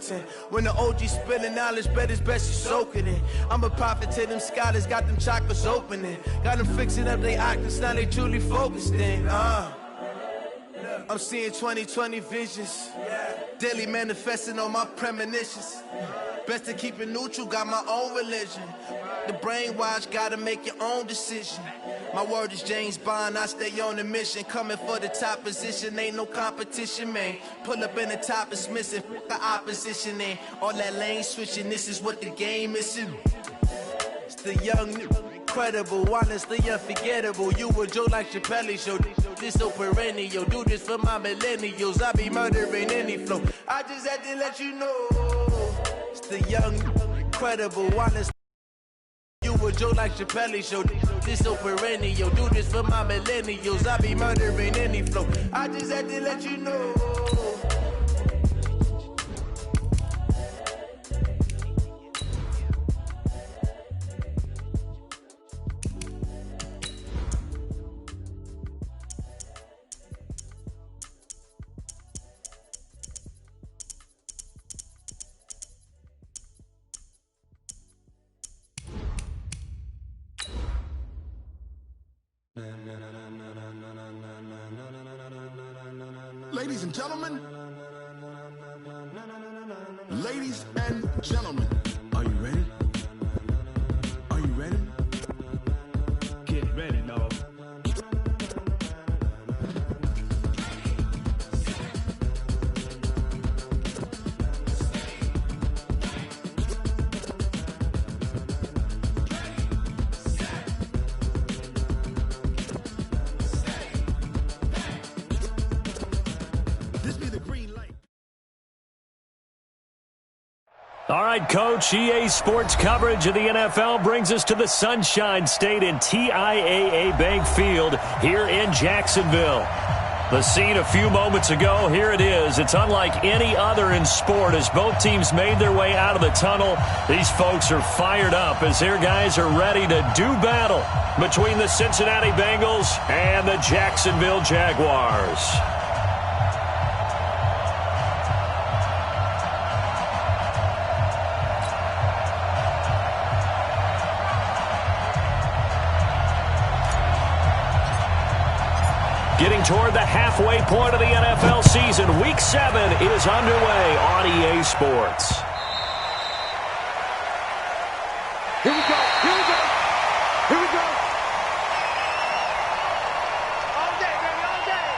competent. When the OG spilling knowledge, bet it's best you soak it in. I'm a prophet to them scholars, got them chakras opening. Got them fixing up their octaves, now they truly focused in. I'm seeing 2020 visions. Daily manifesting on my premonitions. Best to keep it neutral, got my own religion. The brainwash, gotta make your own decision. My word is James Bond, I stay on the mission. Coming for the top position, ain't no competition, man. Pull up in the top, it's missing, the opposition in. All that lane switching, this is what the game is. It's the young, incredible, honestly unforgettable. You a joke like Chappelle show. This so perennial, do this for my millennials. I be murdering any flow. I just had to let you know. It's the young, incredible, honestly. You a joke like Chappelle show. This so perennial, do this for my millennials. I be murdering any flow. I just had to let you know. Ladies and gentlemen, ladies and gentlemen, are you ready? Are you ready? Get ready, dog. All right, Coach, EA Sports coverage of the NFL brings us to the Sunshine State in TIAA Bank Field here in Jacksonville. The scene a few moments ago, here it is. It's unlike any other in sport as both teams made their way out of the tunnel. These folks are fired up as their guys are ready to do battle between the Cincinnati Bengals and the Jacksonville Jaguars. Getting toward the halfway point of the NFL season, Week 7 is underway on EA Sports. Here we go, here we go, here we go. All day, baby, all day.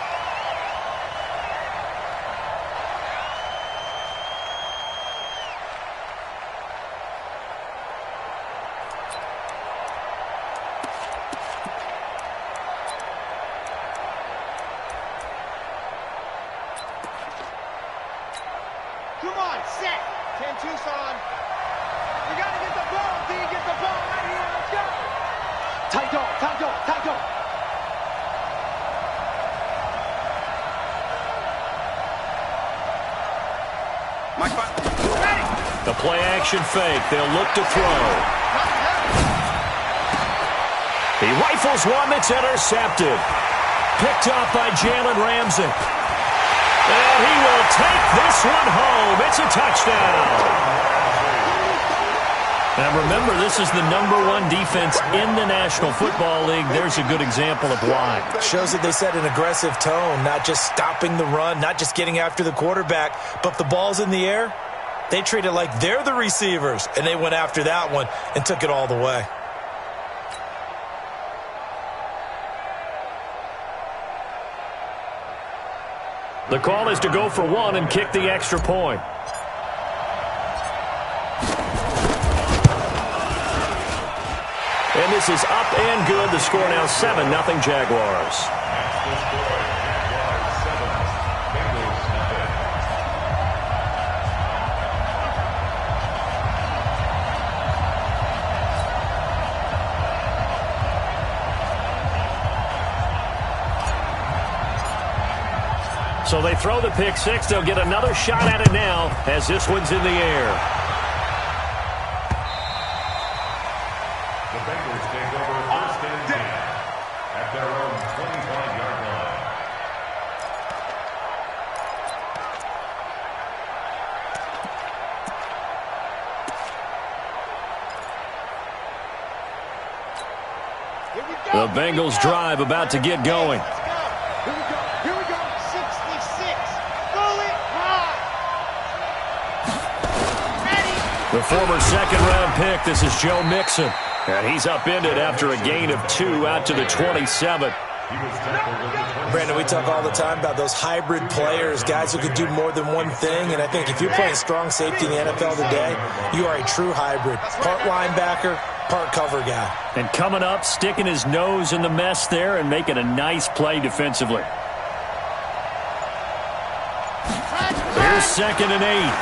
Come on, set. 10 Tucson. You got to get the ball, D. Get the ball right here. Let's go. Tight dog, tight dog, tight dog. Mike, Ready. The play action fake. They'll look to throw. He rifles one that's intercepted. Picked up by Jalen Ramsey. And he will take this one home. It's a touchdown. Now remember, this is the #1 defense in the National Football League. There's a good example of why. Shows that they set an aggressive tone, not just stopping the run, not just getting after the quarterback, but if the ball's in the air, they treat it like they're the receivers, and they went after that one and took it all the way. The call is to go for one and kick the extra point. And this is up and good. The score now 7-0 Jaguars. So they throw the pick six. They'll get another shot at it now as this one's in the air. The Bengals take over first and 10 at their own 25-yard line. The Bengals drive about to get going. Here we go. 66. Throw it high. Ready. The former second-round pick, this is Joe Mixon. And he's upended after a gain of 2 out to the 27. Brandon, we talk all the time about those hybrid players, guys who could do more than one thing. And I think if you're playing strong safety in the NFL today, you are a true hybrid. Part linebacker, part cover guy. And coming up, sticking his nose in the mess there and making a nice play defensively. Here's 2nd and 8.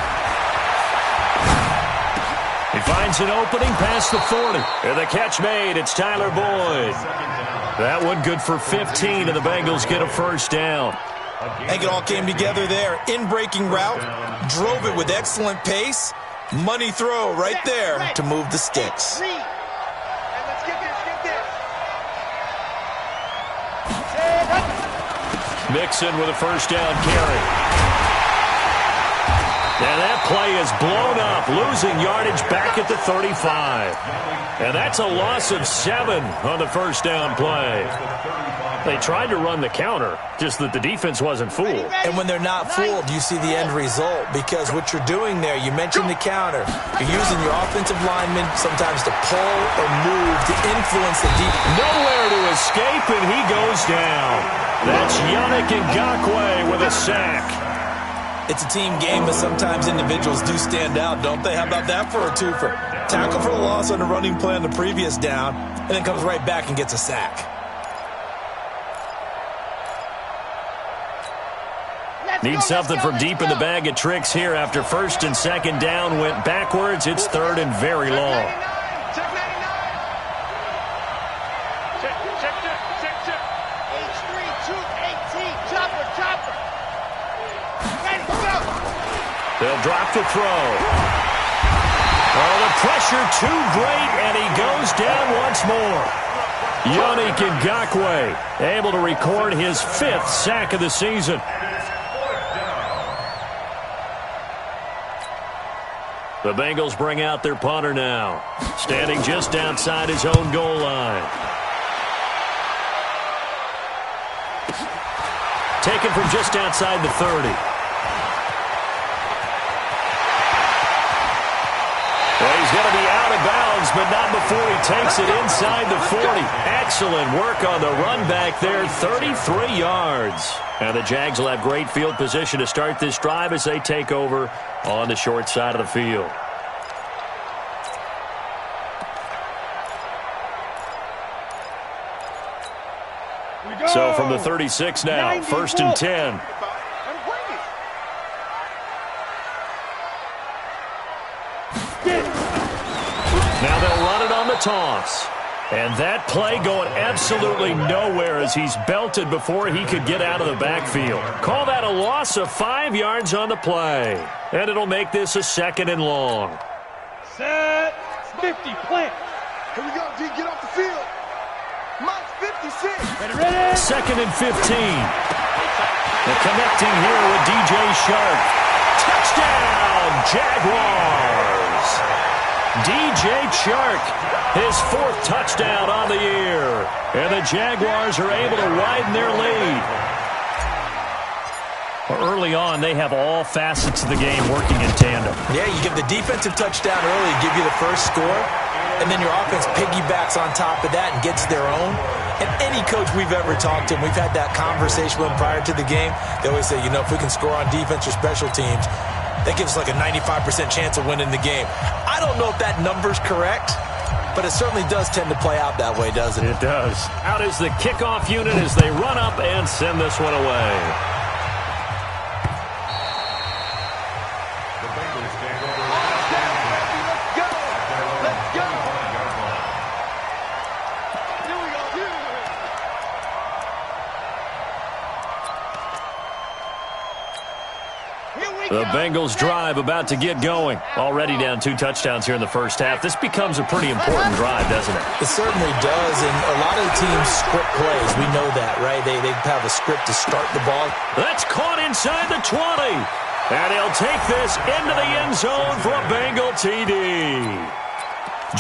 He finds an opening past the 40. And the catch made. It's Tyler Boyd. That one good for 15, and the Bengals get a first down. I think it all came together there. In-breaking route, drove it with excellent pace. Money throw right there to move the sticks. And let's get this. Mixon with a first down carry. And that play is blown up, losing yardage back at the 35. And that's a loss of 7 on the first down play. They tried to run the counter, just that the defense wasn't fooled. And when they're not fooled, you see the end result, because what you're doing there, you mentioned the counter. You're using your offensive linemen sometimes to pull or move to influence the defense. Nowhere to escape, and he goes down. That's Yannick Ngakoue with a sack. It's a team game, but sometimes individuals do stand out, don't they? How about that for a twofer? Tackle for a loss on the running play on the previous down, and then comes right back and gets a sack. Need something from deep in the bag of tricks here after 1st and 2nd down went backwards. It's 3rd and very long. Check 99. Check. H3, 218. Chopper. Ready, go. They'll drop the throw. Oh, the pressure too great, and he goes down once more. Yannick Ngakoue able to record his 5th sack of the season. The Bengals bring out their punter now, standing just outside his own goal line. Taken from just outside the 30. Well, he's going to be out of bounds, but not before he takes it inside the 40. Excellent work on the run back there, 33 yards. And the Jags will have great field position to start this drive as they take over on the short side of the field. So from the 36 now, 1st and 10. Now they'll run it on the toss. And that play going absolutely nowhere as he's belted before he could get out of the backfield. Call that a loss of 5 yards on the play. And it'll make this a 2nd and long. Set. 50, plant. Here we go, D. Get off the field. Mike's 56. Ready. 2nd and 15. They're connecting here with DJ Shark. Touchdown, Jaguars. DJ Shark, his 4th touchdown on the year. And the Jaguars are able to widen their lead. Early on, they have all facets of the game working in tandem. Yeah, you give the defensive touchdown early, give you the first score, and then your offense piggybacks on top of that and gets their own. And any coach we've ever talked to, and we've had that conversation with them prior to the game, they always say, you know, if we can score on defense or special teams, that gives us like a 95% chance of winning the game. I don't know if that number's correct, but it certainly does tend to play out that way, doesn't it? It does. Out is the kickoff unit as they run up and send this one away. The Bengals take over. Let's go. Here we go. The Bengals drive about to get going. Already down 2 touchdowns here in the first half. This becomes a pretty important drive, doesn't it? It certainly does, and a lot of the teams script plays. We know that, right? They have a script to start the ball. That's caught inside the 20. And he'll take this into the end zone for a Bengal TD.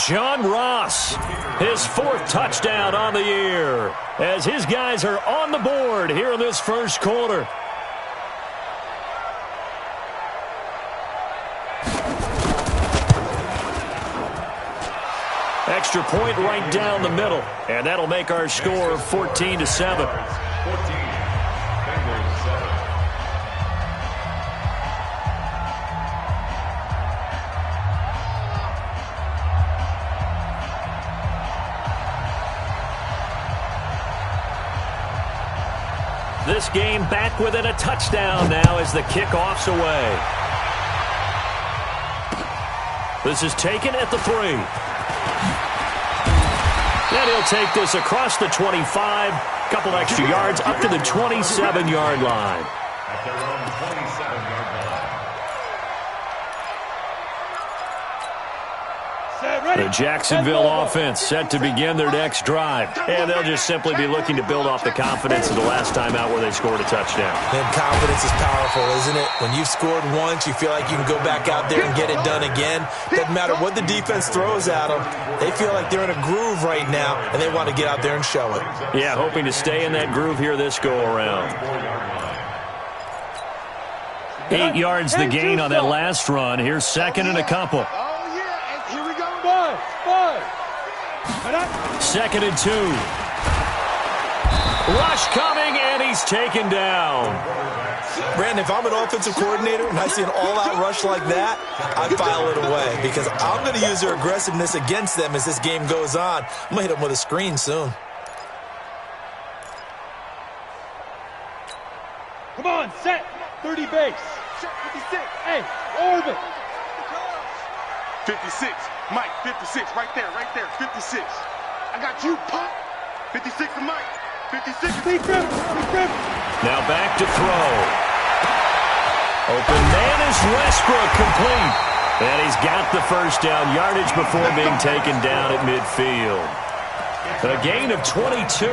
John Ross, his 4th touchdown on the year, as his guys are on the board here in this first quarter. Extra point right down the middle, and that'll make our score 14-7. 14, Bengals 7. This game back within a touchdown now as the kickoff's away. This is taken at the 3. And he'll take this across the 25, couple extra yards up to the 27-yard line. At their own 27-yard line. The Jacksonville offense set to begin their next drive. And they'll just simply be looking to build off the confidence of the last time out where they scored a touchdown. And confidence is powerful, isn't it? When you've scored once, you feel like you can go back out there and get it done again. Doesn't matter what the defense throws at them. They feel like they're in a groove right now, and they want to get out there and show it. Yeah, hoping to stay in that groove here this go-around. 8 yards the gain on that last run. Here's 2nd and a couple. 2nd and 2. Rush coming, and he's taken down. Brandon, if I'm an offensive coordinator and I see an all-out rush like that, I file it away because I'm going to use their aggressiveness against them as this game goes on. I'm going to hit them with a screen soon. Come on, set. 30 base. 56. Hey, orbit. 56. Mike, 56. Right there, 56. I got you, punk. 56 to Mike. 56 to Now back to throw. Open man is Westbrook, complete. And he's got the first down yardage before being taken down at midfield. A gain of 22.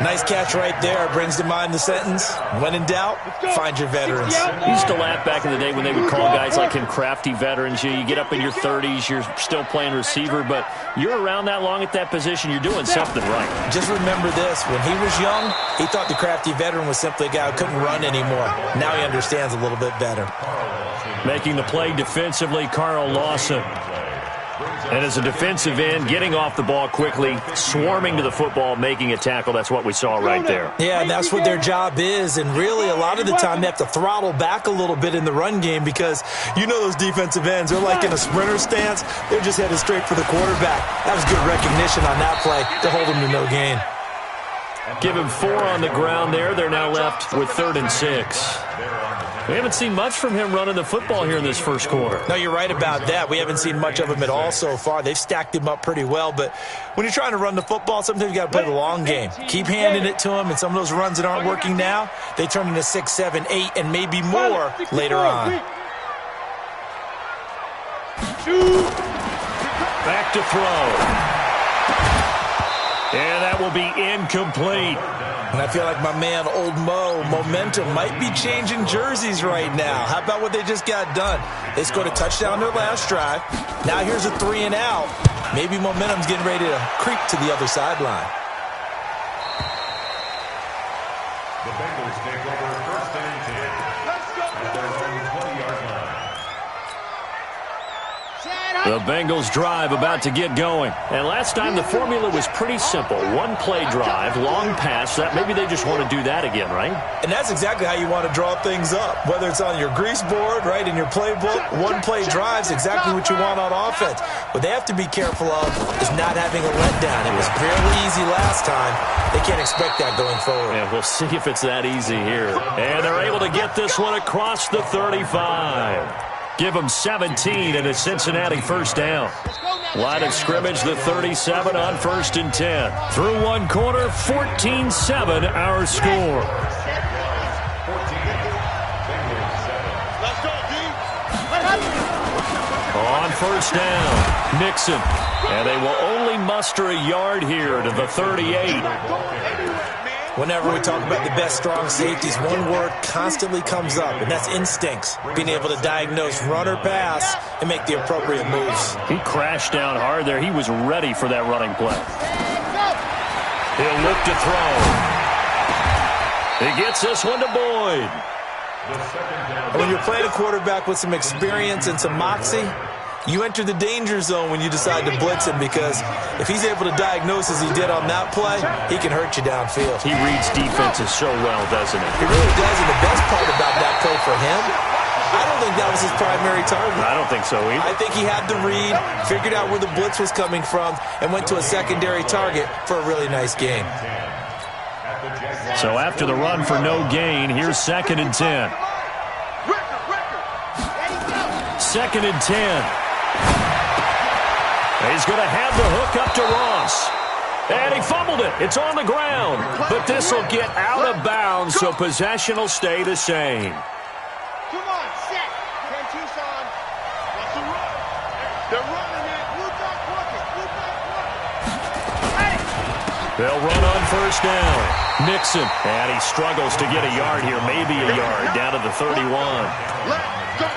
Nice catch right there. Brings to mind the sentence, when in doubt, find your veterans. I used to laugh back in the day when they would call guys like him crafty veterans. You get up in your 30s, you're still playing receiver, but you're around that long at that position, you're doing something right. Just remember this. When he was young, he thought the crafty veteran was simply a guy who couldn't run anymore. Now he understands a little bit better. Making the play defensively, Carl Lawson. And as a defensive end, getting off the ball quickly, swarming to the football, making a tackle. That's what we saw right there. Yeah, and that's what their job is. And really, a lot of the time, they have to throttle back a little bit in the run game because you know those defensive ends, they're like in a sprinter stance. They're just headed straight for the quarterback. That was good recognition on that play to hold him to no gain. Give him 4 on the ground there. They're now left with 3rd and 6. We haven't seen much from him running the football here in this first quarter. No, you're right about that. We haven't seen much of him at all so far. They've stacked him up pretty well, but when you're trying to run the football, sometimes you got to play the long game. Keep handing it to him, and some of those runs that aren't working now, they turn into 6, 7, 8, and maybe more later on. Back to throw. And that will be incomplete. And I feel like my man, Old Mo, momentum might be changing jerseys right now. How about what they just got done? They scored a touchdown their last drive. Now here's a 3 and out. Maybe momentum's getting ready to creep to the other sideline. The Bengals take over 1st and 10. At their own 20-yard line. The Bengals drive about to get going. And last time the formula was pretty simple. 1 play drive, long pass. That maybe they just want to do that again, right? And that's exactly how you want to draw things up. Whether it's on your grease board, right, in your playbook, 1 play drive is exactly what you want on offense. What they have to be careful of is not having a letdown. It was fairly easy last time. They can't expect that going forward. Yeah, we'll see if it's that easy here. And they're able to get this one across the 35. Give them 17 and a Cincinnati first down. Line of scrimmage, the 37 on 1st and 10. Through 1 quarter, 14-7 our score. On 1st down, Nixon. And they will only muster a yard here to the 38. Whenever we talk about the best strong safeties, one word constantly comes up, and that's instincts. Being able to diagnose run or pass and make the appropriate moves. He crashed down hard there. He was ready for that running play. He'll look to throw. He gets this one to Boyd. When you're playing a quarterback with some experience and some moxie, you enter the danger zone when you decide to blitz him, because if he's able to diagnose as he did on that play, he can hurt you downfield. He reads defenses so well, doesn't he? He really does, and the best part about that play for him, I don't think that was his primary target. I don't think so either. I think he had the read, figured out where the blitz was coming from, and went to a secondary target for a really nice gain. So after the run for no gain, here's 2nd and 10. 2nd and 10. He's going to have the hook up to Ross. And he fumbled it. It's on the ground. But this will get out of bounds, so possession will stay the same. Come on, set. 10 Tucson. That's a run. They're running it. Blue dot working. Blue dot working. They'll run on 1st down. Mixon. And he struggles to get a yard here. Maybe a yard down to the 31. Let's go.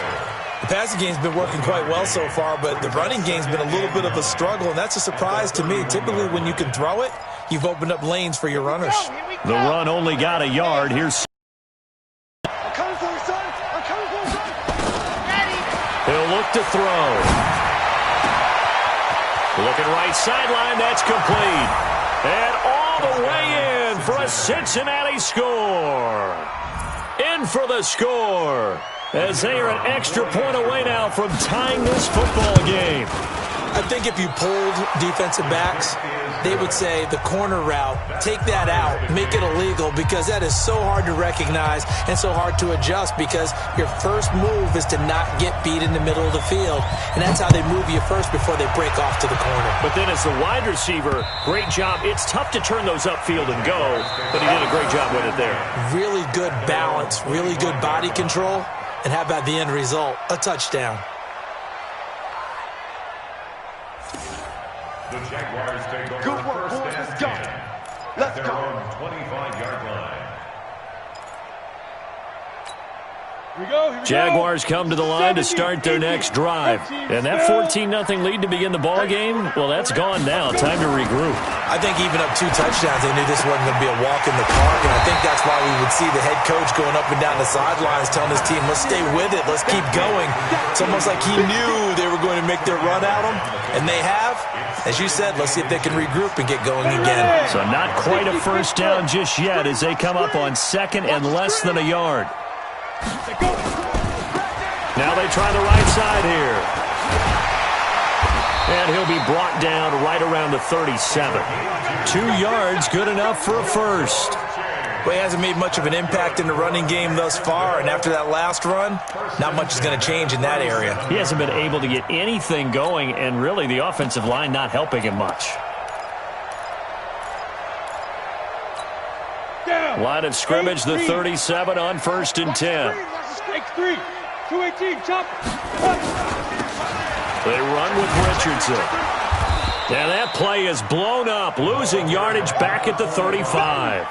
The passing game's been working quite well so far, but the running game's been a little bit of a struggle, and that's a surprise to me. Typically, when you can throw it, you've opened up lanes for your runners. The run only got a yard. Here's I'm coming for you, son. I'm coming for you, son. Daddy. he'll look to throw. Looking right sideline. That's complete. And all the way in for a Cincinnati score. In for the score, as they are an extra point away now from tying this football game. I think if you polled defensive backs, they would say the corner route, take that out, make it illegal, because that is so hard to recognize and so hard to adjust, because your first move is to not get beat in the middle of the field, and that's how they move you first before they break off to the corner. But then as the wide receiver, great job. It's tough to turn those upfield and go, but he did a great job with it there. Really good balance, really good body control, and how about the end result? A touchdown. The Jaguars take over Good work, boys. first Let's and go. 10 Let's at their go. own 25-yard line. Here we go. Here we Jaguars come to the line to start their next drive. And that 14-0 lead to begin the ball game, well, that's gone now. Time to regroup. I think even up 2 touchdowns, they knew this wasn't going to be a walk in the park, and I think that's why we would see the head coach going up and down the sidelines telling his team, let's stay with it, let's keep going. It's almost like he knew they were going to make their run at him, and they have. As you said, let's see if they can regroup and get going again. So not quite a first down just yet as they come up on 2nd and less than a yard. Now they try the right side here. And he'll be brought down right around the 37. 2 yards, good enough for a first. Well, he hasn't made much of an impact in the running game thus far, and after that last run, not much is going to change in that area. He hasn't been able to get anything going, and really the offensive line not helping him much. Line of scrimmage, the 37 on 1st and 10. X3. 218. Chop. They run with Richardson. And that play is blown up, losing yardage back at the 35.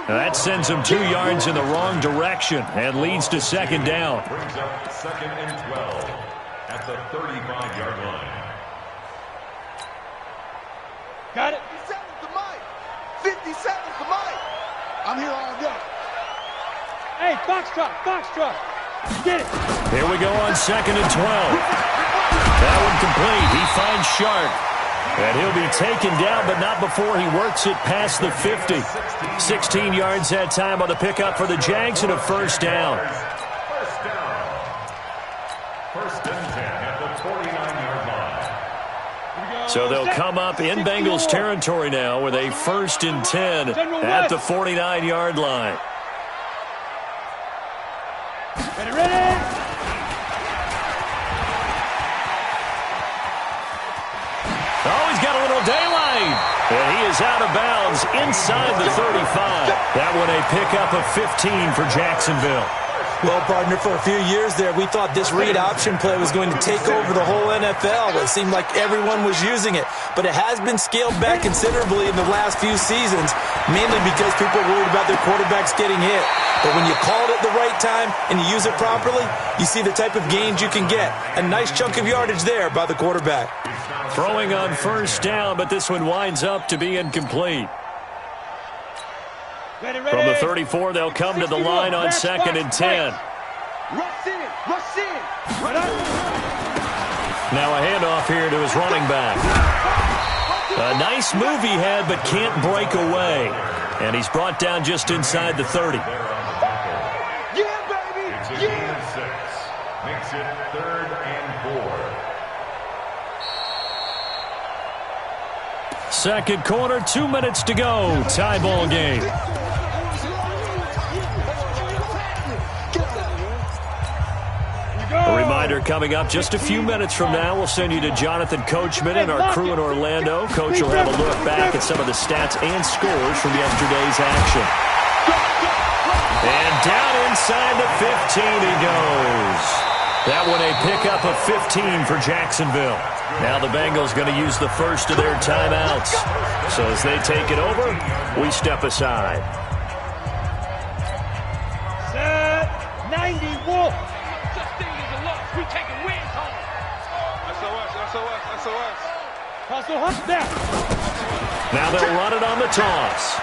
That sends him 2 yards in the wrong direction and leads to 2nd down. Brings up 2nd and 12 at the 35-yard line. Got it. 57's the mic. 57's the mic. I'm here all day. Hey, box truck. Get it. Here we go on 2nd and 12. That one complete. He finds Sharp. And he'll be taken down, but not before he works it past the 50. 16 yards that time on the pickup for the Jags and a first down. First down. 1st and 10 at the 49-yard line. So they'll come up in Bengals territory now with a 1st and 10 at the 49-yard line. Ready. Oh, he's got a little daylight. And he is out of bounds inside the 35. That one a pickup of 15 for Jacksonville. Well, partner, for a few years there, we thought this read option play was going to take over the whole NFL. It seemed like everyone was using it. But it has been scaled back considerably in the last few seasons, mainly because people are worried about their quarterbacks getting hit. But when you call it at the right time and you use it properly, you see the type of gains you can get. A nice chunk of yardage there by the quarterback. Throwing on first down, but this one winds up to be incomplete. Ready. From the 34, they'll come to the line on 2nd and 10. Rush in. Now a handoff here to his running back. A nice move he had, but can't break away. And he's brought down just inside the 30. Yeah, baby. It's a gain of 6. Makes it 3rd and 4. Second quarter, 2 minutes to go. Tie ball game. A reminder coming up just a few minutes from now. We'll send you to Jonathan Coachman and our crew in Orlando. Coach will have a look back at some of the stats and scores from yesterday's action. And down inside the 15 he goes. That one a pickup of 15 for Jacksonville. Now the Bengals going to use the first of their timeouts. So as they take it over, we step aside. Set 91. We taking wins home. SOS. There. Now they'll run it on the toss.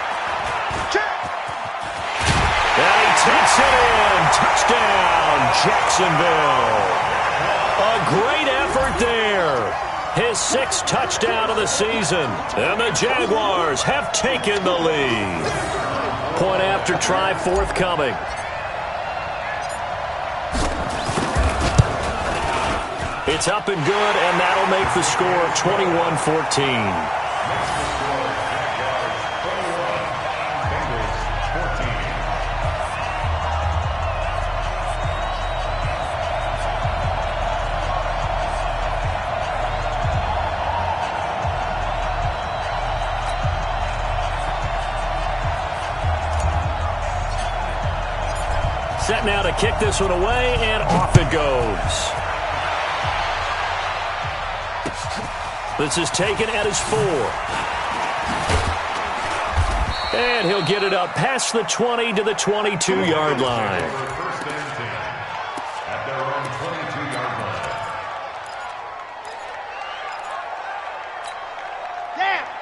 And he takes it in. Touchdown, Jacksonville. A great effort there. His 6th touchdown of the season. And the Jaguars have taken the lead. Point after try forthcoming. It's up and good, and that'll make the score 21-14. Set now to kick this one away, and off it goes. This is taken at his 4. And he'll get it up past the 20 to the 22-yard line. First and 10 at their own 22-yard line.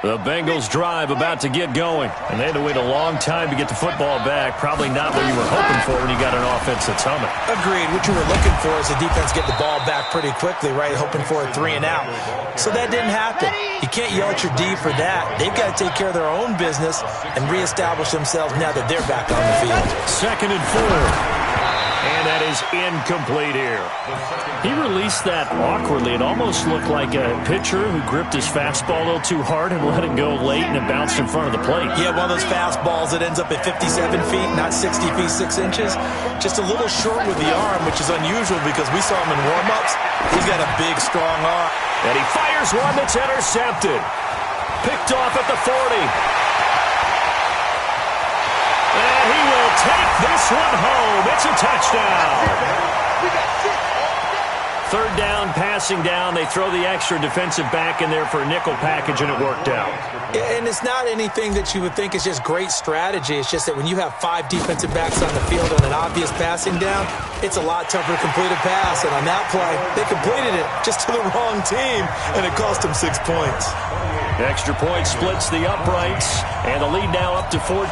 The Bengals drive about to get going. And they had to wait a long time to get the football back. Probably not what you were hoping for when you got an offense that's humming. Agreed. What you were looking for is the defense get the ball back pretty quickly, right? Hoping for a 3 and out. So that didn't happen. You can't yell at your D for that. They've got to take care of their own business and reestablish themselves now that they're back on the field. 2nd and 4. And that is incomplete here. He released that awkwardly. It almost looked like a pitcher who gripped his fastball a little too hard and let it go late, and it bounced in front of the plate. Yeah, one of those fastballs that ends up at 57 feet, not 60 feet, 6 inches. Just a little short with the arm, which is unusual because we saw him in warm-ups. He's got a big, strong arm. And he fires one that's intercepted. Picked off at the 40. And he will take this one home. It's a touchdown. 3rd down, passing down. They throw the extra defensive back in there for a nickel package, and it worked out. And it's not anything that you would think is just great strategy. It's just that when you have 5 defensive backs on the field on an obvious passing down, it's a lot tougher to complete a pass. And on that play, they completed it just to the wrong team, and it cost them 6 points. Extra point splits the uprights, and the lead now up to 14.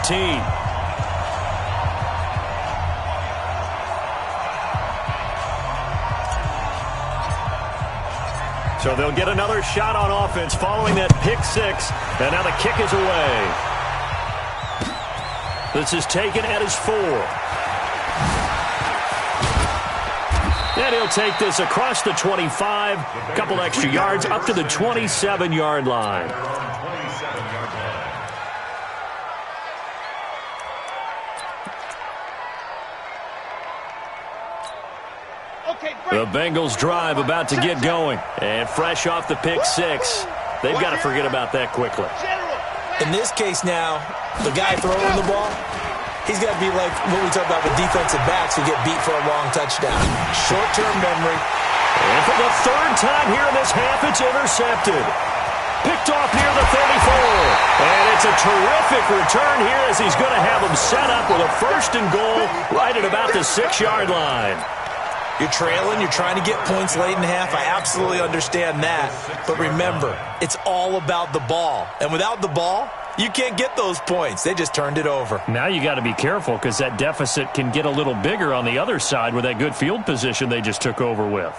So they'll get another shot on offense following that pick 6. And now the kick is away. This is taken at his 4. And he'll take this across the 25. A couple extra yards up to the 27-yard line. The Bengals drive about to get going. And fresh off the pick 6, they've got to forget about that quickly. In this case now, the guy throwing the ball, he's got to be like what we talk about with defensive backs who get beat for a long touchdown. Short-term memory. And for the third time here in this half, it's intercepted. Picked off near the 34. And it's a terrific return here as he's going to have them set up with a 1st and goal right at about the 6-yard line. You're trailing. You're trying to get points late in half. I absolutely understand that. But remember, it's all about the ball. And without the ball, you can't get those points. They just turned it over. Now you got to be careful because that deficit can get a little bigger on the other side with that good field position they just took over with.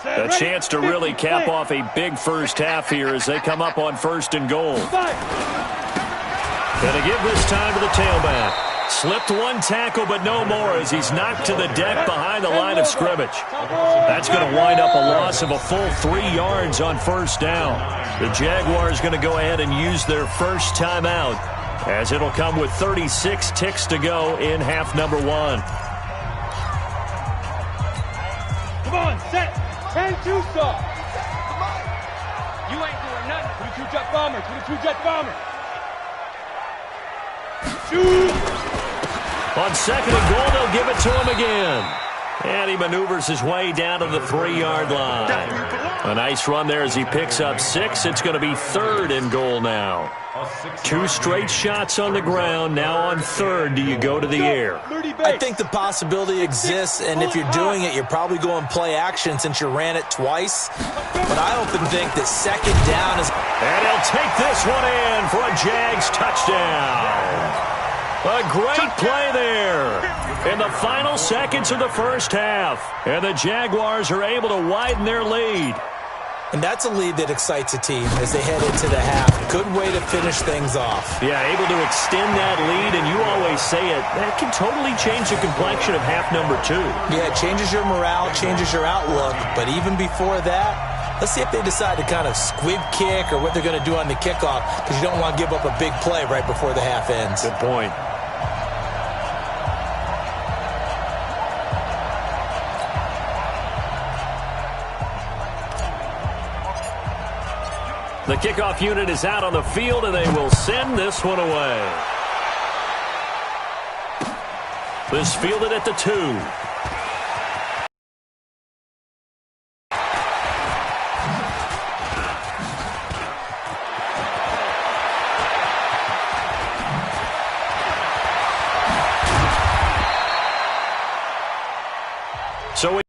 A chance to really cap off a big first half here as they come up on 1st and goal. Going to give this time to the tailback. Slipped one tackle, but no more as he's knocked to the deck behind the line of scrimmage. That's going to wind up a loss of a full 3 yards on 1st down. The Jaguars going to go ahead and use their first timeout as it'll come with 36 ticks to go in half number 1. Come on, set. 10-2 star. You ain't doing nothing. 22 jet bomber. 22 jet bomber. Shoot. On 2nd and goal, they'll give it to him again. And he maneuvers his way down to the 3-yard line. A nice run there as he picks up 6. It's going to be 3rd and goal now. 2 straight shots on the ground. Now on 3rd, do you go to the air? I think the possibility exists, and if you're doing it, you're probably going play action since you ran it twice. But I often think that 2nd down is... And he'll take this one in for a Jags touchdown. A great play there in the final seconds of the first half. And the Jaguars are able to widen their lead. And that's a lead that excites a team as they head into the half. Good way to finish things off. Yeah, able to extend that lead, and you always say it, that can totally change the complexion of half number 2. Yeah, it changes your morale, changes your outlook. But even before that, let's see if they decide to kind of squib kick or what they're going to do on the kickoff, because you don't want to give up a big play right before the half ends. Good point. The kickoff unit is out on the field, and they will send this one away. This fielded at the 2. So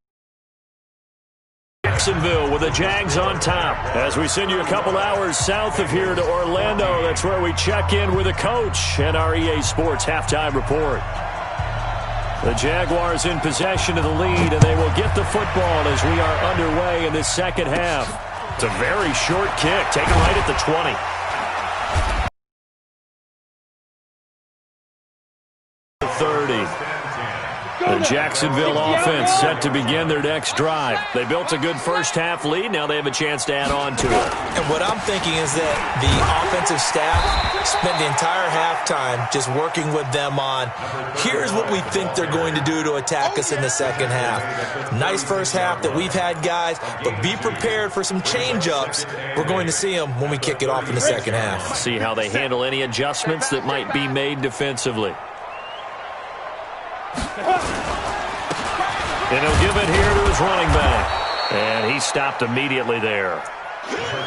Jacksonville with the Jags on top. As we send you a couple hours south of here to Orlando, that's where we check in with the coach and our EA Sports halftime report. The Jaguars in possession of the lead, and they will get the football as we are underway in this second half. It's a very short kick, taken right at the 20. The Jacksonville offense set to begin their next drive. They built a good first half lead. Now they have a chance to add on to it. And what I'm thinking is that the offensive staff spent the entire halftime just working with them on, here's what we think they're going to do to attack us in the second half. Nice first half that we've had, guys, but be prepared for some change-ups. We're going to see them when we kick it off in the second half. See how they handle any adjustments that might be made defensively. And he'll give it here to his running back. And he stopped immediately there.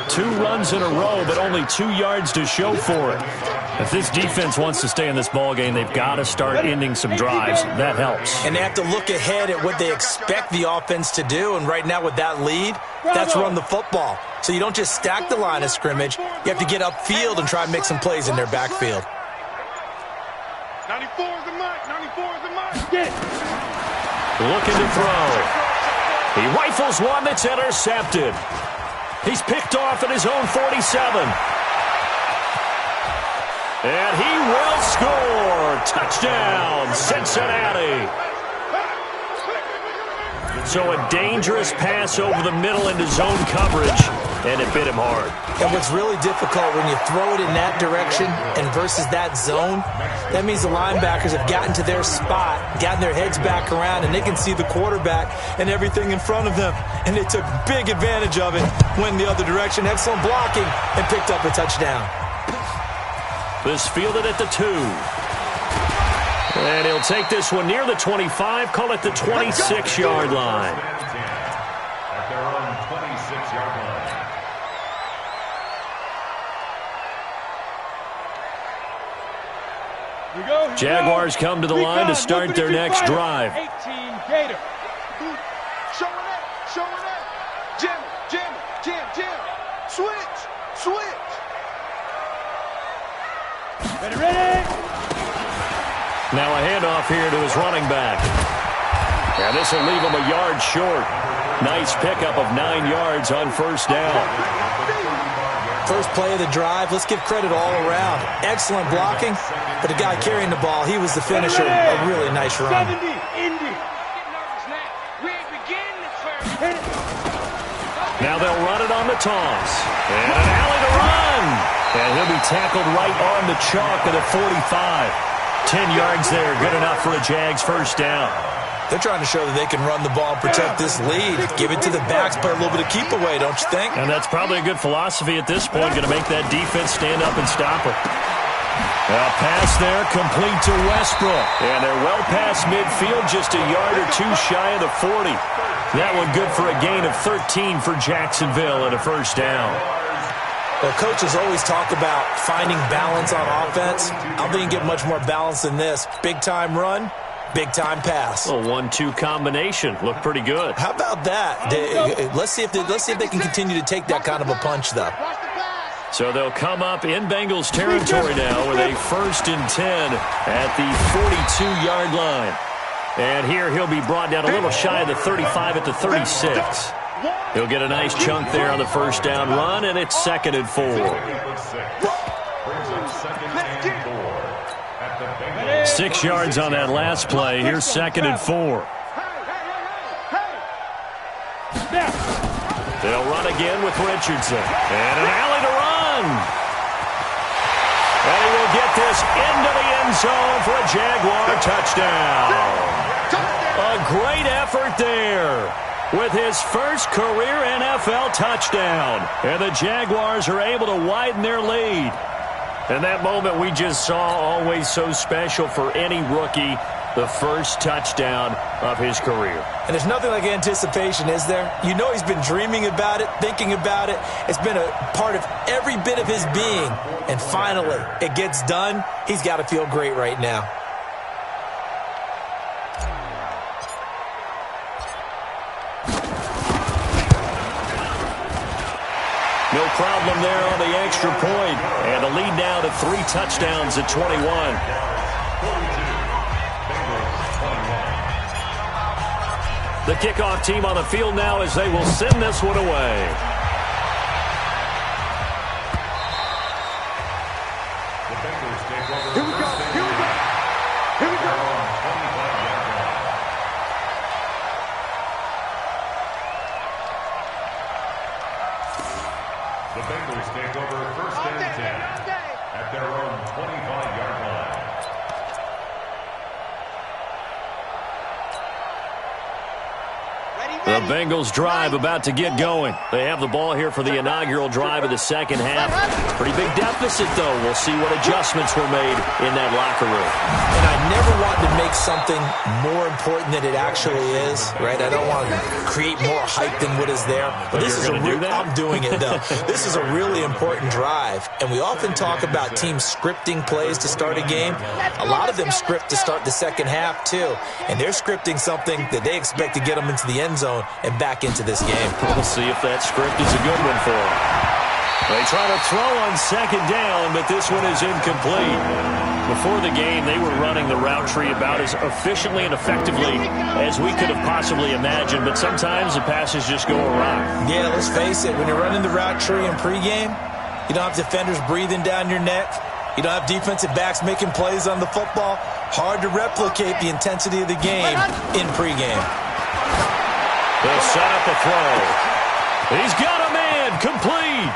2 runs in a row, but only 2 yards to show for it. If this defense wants to stay in this ballgame, they've got to start ending some drives. That helps. And they have to look ahead at what they expect the offense to do. And right now with that lead, that's run the football. So you don't just stack the line of scrimmage. You have to get upfield and try and make some plays in their backfield. 94 is the mic. 94 is the mic. Get. Looking to throw. He rifles one that's intercepted. He's picked off at his own 47. And he will score. Touchdown, Cincinnati. So a dangerous pass over the middle into zone coverage, and it bit him hard. And what's really difficult when you throw it in that direction and versus that zone, that means the linebackers have gotten to their spot, gotten their heads back around, and they can see the quarterback and everything in front of them. And they took big advantage of it, went the other direction, excellent blocking, and picked up a touchdown. This fielded at the 2. And he'll take this one near the 25, call it the 26-yard line. At their own 26-yard line. Jaguars come to the line to start their next drive. 18 Gator. Showing up. Jim. Switch. Ready. Now a handoff here to his running back. And this will leave him a yard short. Nice pickup of 9 yards on first down. First play of the drive, let's give credit all around. Excellent blocking, but the guy carrying the ball, he was the finisher. A really nice run. 70, Indy. Now they'll run it on the toss. And an alley to run. And he'll be tackled right on the chalk at the 45. 10 yards there, good enough for a Jags first down. They're trying to show that they can run the ball and protect this lead. Give it to the backs, play a little bit of keep away, don't you think? And that's probably a good philosophy at this point, going to make that defense stand up and stop it. A pass there, complete to Westbrook. And they're well past midfield, just a yard or two shy of the 40. That one good for a gain of 13 for Jacksonville and a first down. Well, coaches always talk about finding balance on offense. I don't think you get much more balance than this. Big-time run, big-time pass. A 1-2 combination. Looked pretty good. How about that? Let's see if they can continue to take that kind of a punch, though. So they'll come up in Bengals territory now with a 1st and 10 at the 42-yard line. And here he'll be brought down a little shy of the 35 at the 36. He'll get a nice chunk there on the first down run, and it's 2nd and 4. 6 yards on that last play. Here's 2nd and 4. They'll run again with Richardson. And an alley to run. And he will get this into the end zone for a Jaguar touchdown. A great effort there with his first career NFL touchdown. And the Jaguars are able to widen their lead. And that moment we just saw, always so special for any rookie, the first touchdown of his career. And there's nothing like anticipation, is there? You know he's been dreaming about it, thinking about it. It's been a part of every bit of his being. And finally, it gets done. He's got to feel great right now. No problem there on the extra point. And the lead now to 3 touchdowns at 21. The kickoff team on the field now as they will send this one away. Here we go. The Bengals take over 1st and 10 at their own 25-yard line. The Bengals drive about to get going. They have the ball here for the inaugural drive of the second half. Pretty big deficit, though. We'll see what adjustments were made in that locker room. And I never want to make something more important than it actually is, right? I don't want to create more hype than what is there. But this is I'm doing it, though. This is a really important drive. And we often talk about teams scripting plays to start a game. A lot of them script to start the second half, too. And they're scripting something that they expect to get them into the end zone and back into this game. We'll see if that script is a good one for them. They try to throw on second down, but this one is incomplete. Before the game, they were running the route tree about as efficiently and effectively as we could have possibly imagined, but sometimes the passes just go awry. Yeah, let's face it. When you're running the route tree in pregame, you don't have defenders breathing down your neck. You don't have defensive backs making plays on the football. Hard to replicate the intensity of the game in pregame. They'll set up a throw. He's got a man, complete.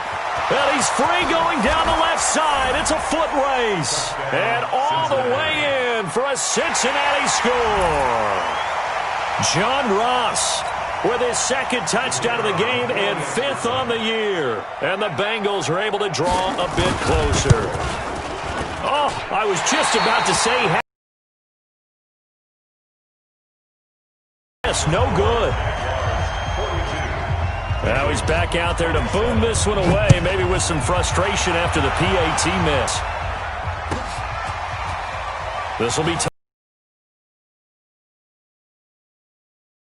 And he's free going down the left side. It's a foot race. And all the way in for a Cincinnati score. John Ross with his second touchdown of the game and 5th on the year. And the Bengals are able to draw a bit closer. Oh, I was just about to say yes, no good. Now he's back out there to boom this one away, maybe with some frustration after the PAT miss. This will be